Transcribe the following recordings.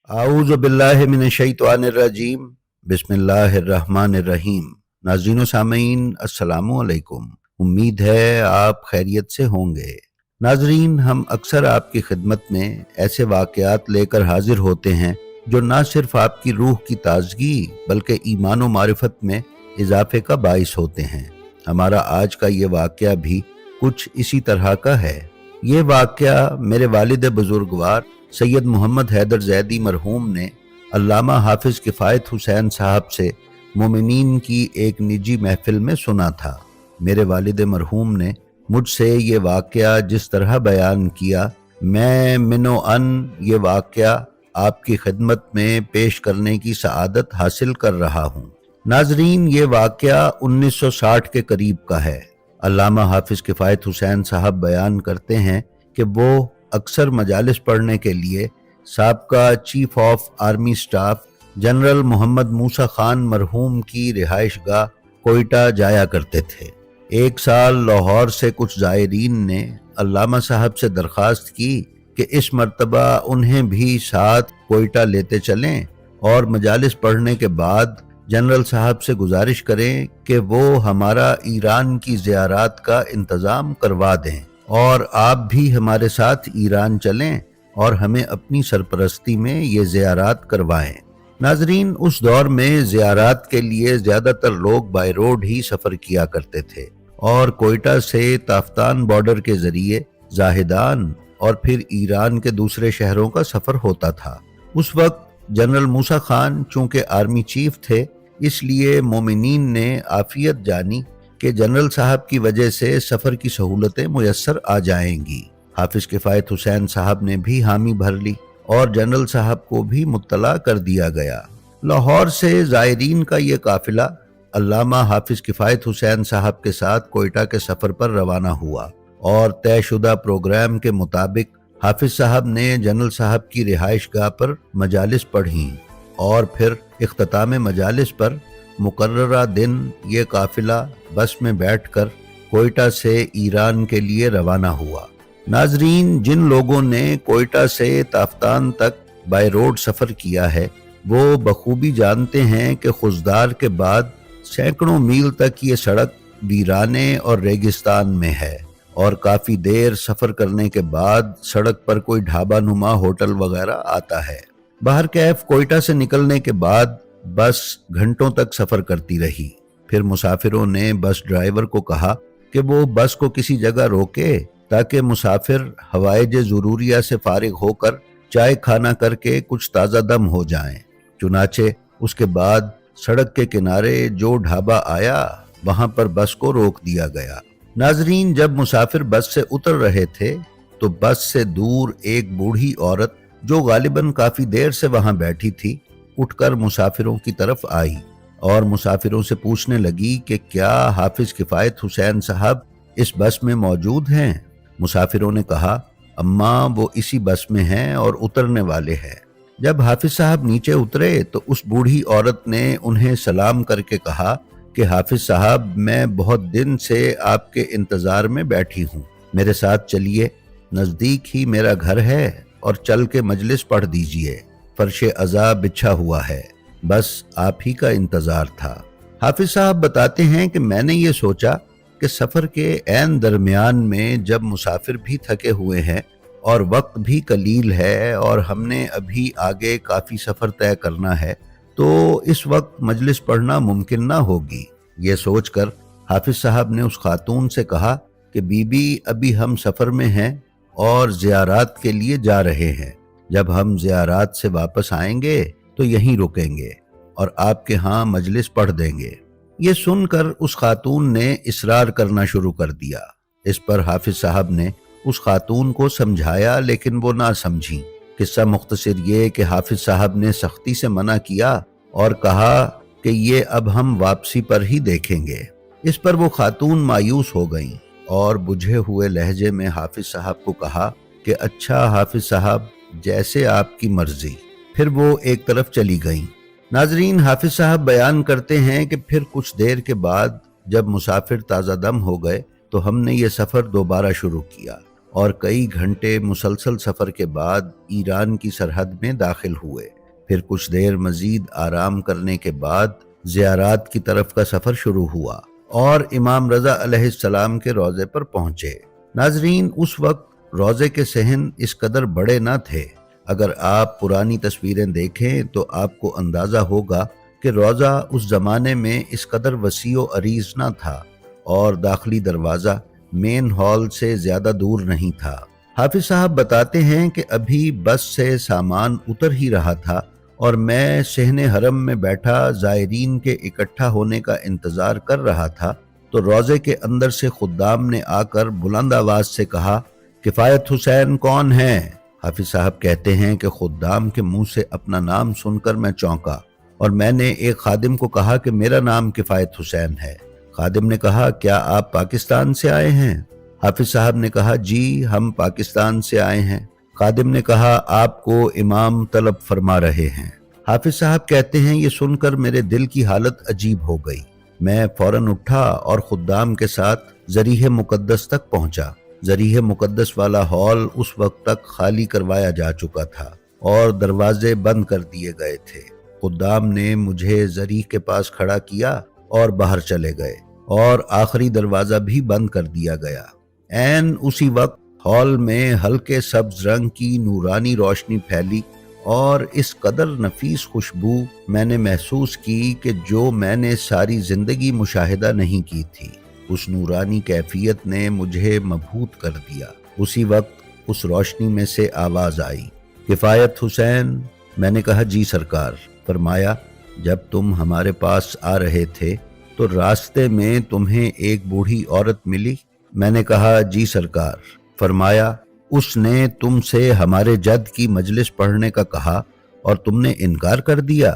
आऊज़ु बिल्लाहि मिनश्शैतानिर्रजीम बिस्मिल्लाहिर्रहमानिर्रहीम। नाज़रीन व सामीन अस्सलामु अलैकुम। उम्मीद है आप खैरियत से होंगे। नाज़रीन, हम अक्सर आपकी खिदमत में ऐसे वाक़यात लेकर हाजिर होते हैं जो ना सिर्फ आपकी रूह की ताजगी बल्कि ईमान व मारिफत में इजाफे का बाइस होते हैं। हमारा आज का ये वाक़या भी कुछ इसी तरह का है। ये वाक़या मेरे वालिद बुजुर्गवार सैयद मोहम्मद हैदर ज़ैदी मरहूम ने अल्लामा हाफिज़ किफ़ायत हुसैन साहब से मोमिनीन की एक निजी महफिल में सुना था। मेरे वालिद मरहूम ने मुझसे ये वाक़या जिस तरह बयान किया, मैं मिनो अन ये वाक़या आपकी खिदमत में पेश करने की सआदत हासिल कर रहा हूँ। नाजरीन, ये वाक़या 1960 के करीब का है। अल्लामा हाफिज़ किफ़ायत हुसैन साहब बयान करते हैं कि वो अक्सर मजालिस पढ़ने के लिए साबका chief of army staff general Mohammad Musa Khan मरहूम की रिहाइश गाह कोयटा जाया करते थे। एक साल लाहौर से कुछ ज़ायरीन ने अल्लामा साहब से दरख्वास्त की कि इस मर्तबा उन्हें भी साथ कोयटा लेते चलें और मजालिस पढ़ने के बाद जनरल साहब से गुजारिश करें कि वो हमारा ईरान की ज़ियारात का इंतज़ाम करवा दें और आप भी हमारे साथ ईरान चलें और हमें अपनी सरपरस्ती में ये ज़ियारात करवाएं। नाजरीन, उस दौर में ज़ियारात के लिए ज़्यादातर लोग बाय रोड ही सफ़र किया करते थे और कोयटा से ताफ्तान बॉर्डर के ज़रिए जाहिदान और फिर ईरान के दूसरे शहरों का सफ़र होता था। उस वक्त जनरल मूसा खान चूँकि आर्मी चीफ थे, इसलिए मोमिनीन ने आफियत जानी कि जनरल साहब की वजह से सफ़र की सहूलतें मुयस्सर आ जाएंगी। हाफिज़ किफ़ायत हुसैन साहब ने भी हामी भर ली और जनरल साहब को भी मुत्तला कर दिया गया। लाहौर से ज़ायरीन का ये काफ़िला अल्लामा हाफिज़ किफ़ायत हुसैन साहब के साथ कोयटा के सफ़र पर रवाना हुआ और तयशुदा प्रोग्राम के मुताबिक हाफिज़ साहब ने जनरल साहब की रिहाइश गाह पर मजालिस पढ़ी और फिर इख्तिताम मजालिस पर मुकर्ररा दिन ये काफ़िला बस में बैठकर कोयटा से ईरान के लिए रवाना हुआ। नाजरीन, जिन लोगों ने कोयटा से ताफ्तान तक बाय रोड सफ़र किया है वो बखूबी जानते हैं कि खुजदार के बाद सैकड़ों मील तक ये सड़क वीराने और रेगिस्तान में है और काफ़ी देर सफ़र करने के बाद सड़क पर कोई ढाबा नुमा होटल वगैरह आता है। बाहर कैफ कोयटा से निकलने के बाद बस घंटों तक सफ़र करती रही। फिर मुसाफिरों ने बस ड्राइवर को कहा कि वो बस को किसी जगह रोके ताकि मुसाफिर हवाएज ज़रूरिया से फारिग होकर चाय खाना करके कुछ ताज़ा दम हो जाएं। चुनाचे उसके बाद सड़क के किनारे जो ढाबा आया वहां पर बस को रोक दिया गया। नाजरीन, जब मुसाफिर बस से उतर रहे थे तो बस से दूर एक बूढ़ी औरत जो गालिबन काफ़ी देर से वहां बैठी थी उठकर मुसाफिरों की तरफ आई और मुसाफिरों से पूछने लगी कि क्या हाफिज़ किफ़ायत हुसैन साहब इस बस में मौजूद हैं। मुसाफिरों ने कहा, अम्मा वो इसी बस में हैं और उतरने वाले हैं। जब हाफिज़ साहब नीचे उतरे तो उस बूढ़ी औरत ने उन्हें सलाम करके कहा कि हाफिज़ साहब, मैं बहुत दिन से आपके इंतज़ार में बैठी हूँ, मेरे साथ चलिए, नज़दीक ही मेरा घर है और चल के मजलिस पढ़ दीजिए। फर्श अज़ा बिछा हुआ है, बस आप ही का इंतज़ार था। हाफिज़ साहब बताते हैं कि मैंने ये सोचा कि सफ़र के ऐन दरमियान में जब मुसाफिर भी थके हुए हैं और वक्त भी कलील है और हमने अभी आगे काफ़ी सफ़र तय करना है तो इस वक्त मजलिस पढ़ना मुमकिन ना होगी। ये सोचकर हाफिज़ साहब ने उस खातून से कहा कि बीबी, अभी हम सफ़र में हैं और ज़ियारात के लिए जा रहे हैं। जब हम ज़ियारात से वापस आएंगे तो यहीं रुकेंगे और आपके यहाँ मजलिस पढ़ देंगे। ये सुनकर उस खातून ने इसरार करना शुरू कर दिया। इस पर हाफिज़ साहब ने उस खातून को समझाया लेकिन वो ना समझी। किस्सा मुख्तसर ये कि हाफिज़ साहब ने सख्ती से मना किया और कहा कि ये अब हम वापसी पर ही देखेंगे। इस पर वो खातून मायूस हो गईं और बुझे हुए लहजे में हाफिज़ साहब को कहा कि अच्छा हाफिज़ साहब, जैसे आपकी मर्जी। फिर वो एक तरफ चली गईं। नाजरीन, हाफिज़ साहब बयान करते हैं कि फिर कुछ देर के बाद जब मुसाफिर ताज़ा दम हो गए तो हमने ये सफ़र दोबारा शुरू किया और कई घंटे मुसलसल सफ़र के बाद ईरान की सरहद में दाखिल हुए। फिर कुछ देर मज़ीद आराम करने के बाद ज़ियारात की तरफ का सफ़र शुरू हुआ और इमाम रज़ा अलैहिस्सलाम के रोज़े पर पहुँचे। नाज़रीन, उस वक्त रोज़े के सहन इस कदर बड़े न थे। अगर आप पुरानी तस्वीरें देखें तो आपको अंदाज़ा होगा कि रोज़ा उस ज़माने में इस कदर वसी व अरीज़ न था और दाखिली दरवाज़ा मेन हॉल से ज़्यादा दूर नहीं था। हाफिज़ साहब बताते हैं कि अभी बस से सामान उतर ही रहा था और मैं सहने हरम में बैठा ज़ायरीन के इकट्ठा होने का इंतज़ार कर रहा था तो रोज़े के अंदर से खुद्दाम ने आकर बुलंद आवाज़ से कहा, किफ़ायत हुसैन कौन है? हाफिज़ साहब कहते हैं कि खुद्दाम के मुंह से अपना नाम सुनकर मैं चौंका और मैंने एक खादिम को कहा कि मेरा नाम किफ़ायत हुसैन है। खादिम ने कहा, क्या आप पाकिस्तान से आए हैं? हाफिज़ साहब ने कहा, जी हम पाकिस्तान से आए हैं। खादिम ने कहा, आपको इमाम तलब फरमा रहे हैं। हाफिज़ साहब कहते हैं, ये सुनकर मेरे दिल की हालत अजीब हो गई। मैं फौरन उठा और खुद्दाम के साथ ज़रीह मुक़द्दस तक पहुंचा। ज़रीह मुक़द्दस वाला हॉल उस वक्त तक खाली करवाया जा चुका था और दरवाजे बंद कर दिए गए थे। खुद्दाम ने मुझे ज़रीह के पास खड़ा किया और बाहर चले गए और आखिरी दरवाज़ा भी बंद कर दिया गया। ऐन उसी वक्त हॉल में हल्के सब्ज रंग की नूरानी रोशनी फैली और इस कदर नफीस खुशबू मैंने महसूस की कि जो मैंने सारी जिंदगी मुशाहिदा नहीं की थी। उस नूरानी कैफियत ने मुझे मबहूत कर दिया। उसी वक्त उस रोशनी में से आवाज़ आई, किफ़ायत हुसैन। मैंने कहा, जी सरकार। फरमाया, जब तुम हमारे पास आ रहे थे तो रास्ते में तुम्हें एक बूढ़ी औरत मिली? मैंने कहा, जी सरकार। फरमाया, उसने तुमसे हमारे जद की मजलिस पढ़ने का कहा और तुमने इनकार कर दिया।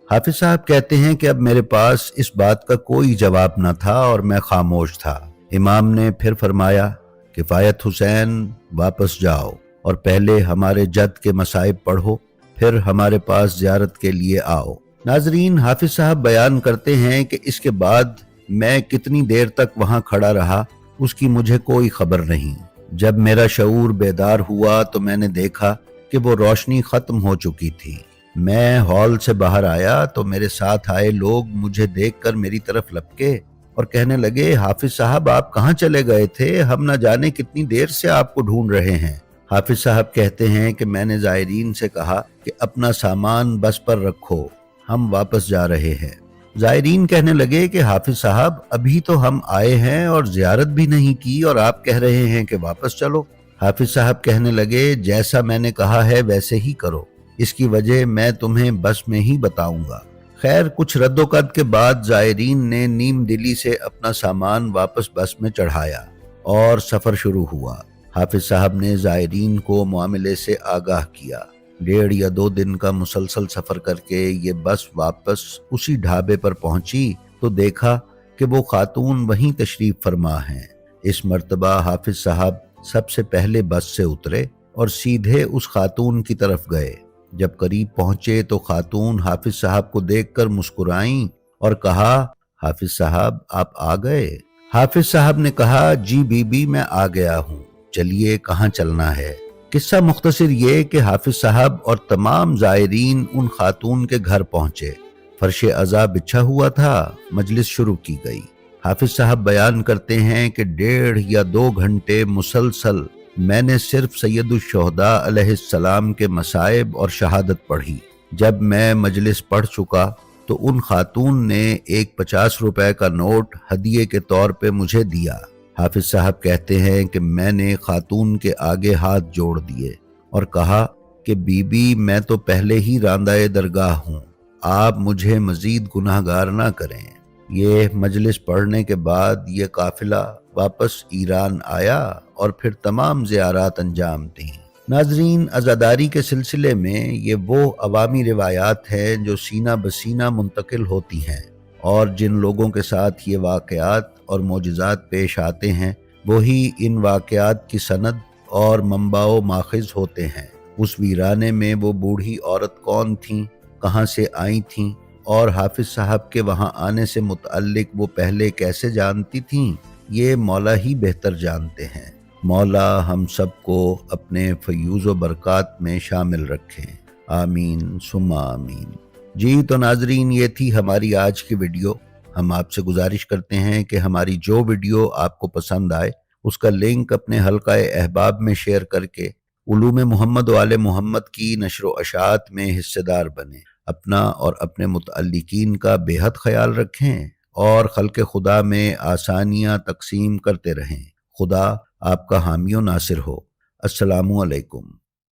हाफिज साहब कहते हैं कि अब मेरे पास इस बात का कोई जवाब न था और मैं खामोश था। इमाम ने फिर फरमाया, किफ़ायत हुसैन वापस जाओ और पहले हमारे जद के मसाइब पढ़ो, फिर हमारे पास ज़ियारत के लिए आओ। नाजरीन, हाफिज साहब बयान करते हैं कि इसके बाद मैं कितनी देर तक वहां खड़ा रहा उसकी मुझे कोई खबर नहीं। जब मेरा शऊर बेदार हुआ तो मैंने देखा कि वो रोशनी खत्म हो चुकी थी। मैं हॉल से बाहर आया तो मेरे साथ आए लोग मुझे देखकर मेरी तरफ लपके और कहने लगे, हाफिज साहब आप कहाँ चले गए थे? हम न जाने कितनी देर से आपको ढूंढ रहे हैं। हाफिज साहब कहते हैं कि मैंने ज़ायरीन से कहा कि अपना सामान बस पर रखो, हम वापस जा रहे हैं। ज़ायरीन कहने लगे कि हाफिज साहब अभी तो हम आए हैं और ज़ियारत भी नहीं की और आप कह रहे हैं कि वापस चलो। हाफिज साहब कहने लगे, जैसा मैंने कहा है वैसे ही करो, इसकी वजह मैं तुम्हें बस में ही बताऊंगा। खैर, कुछ रद्दोकद के बाद ज़ायरीन ने नीम दिली से अपना सामान वापस बस में चढ़ाया और सफ़र शुरू हुआ। हाफिज साहब ने ज़ायरीन को मामले से आगाह किया। 1.5 या 2 दिन का मुसलसल सफ़र करके ये बस वापस उसी ढाबे पर पहुंची तो देखा कि वो खातून वहीं तशरीफ़ फरमा हैं। इस मर्तबा हाफिज साहब सबसे पहले बस से उतरे और सीधे उस खातून की तरफ गए। जब करीब पहुंचे तो खातून हाफिज साहब को देखकर मुस्कुराईं और कहा, हाफिज साहब आप आ गए? हाफिज साहब ने कहा, जी बीबी मैं आ गया हूँ, चलिए कहाँ चलना है। किस्सा मुख्तसर ये कि हाफिज साहब और तमाम ज़ायरीन उन खातून के घर पहुंचे। फर्श अज़ा बिछा हुआ था, मजलिस शुरू की गई। हाफिज साहब बयान करते हैं कि 1.5 या 2 घंटे मुसलसल मैंने सिर्फ सैयदुश्शुहदा अलैहिस्सलाम के मसाइब और शहादत पढ़ी। जब मैं मजलिस पढ़ चुका तो उन खातून ने एक 50 रुपए का नोट हदिये के तौर पे मुझे दिया। हाफिज साहब कहते हैं कि मैंने खातून के आगे हाथ जोड़ दिए और कहा कि बीबी मैं तो पहले ही रांदाए दरगाह हूँ, आप मुझे मजीद गुनाहगार ना करें। ये मजलिस पढ़ने के बाद ये काफिला वापस ईरान आया और फिर तमाम ज़ियारात अंजाम दी। नाजरीन, अज़ादारी के सिलसिले में ये वो अवामी रिवायात हैं जो सीना बसीना मुंतकिल होती हैं और जिन लोगों के साथ ये वाक़यात और मोजिज़ात पेश आते हैं वही इन वाक़यात की सनद और मंबाओ माखिज़ होते हैं। उस वीराने में वो बूढ़ी औरत कौन थी, कहाँ से आई थीं और हाफिज साहब के वहाँ आने से मुतअल्लिक वो पहले कैसे जानती थीं, ये मौला ही बेहतर जानते हैं। مولا ہم سب کو اپنے فیوز و برکات میں شامل رکھیں، آمین ثم آمین۔ جی تو ناظرین، یہ تھی ہماری آج کی ویڈیو۔ ہم آپ سے گزارش کرتے ہیں کہ ہماری جو ویڈیو آپ کو پسند آئے اس کا لنک اپنے حلقہ احباب میں شیئر کر کے علوم محمد و آل محمد کی نشر و اشاعت میں حصہ دار بنیں۔ اپنا اور اپنے متعلقین کا بے حد خیال رکھیں اور خلق خدا میں آسانیاں تقسیم کرتے رہیں۔ خدا آپ کا حامی و ناصر ہو۔ السلام علیکم۔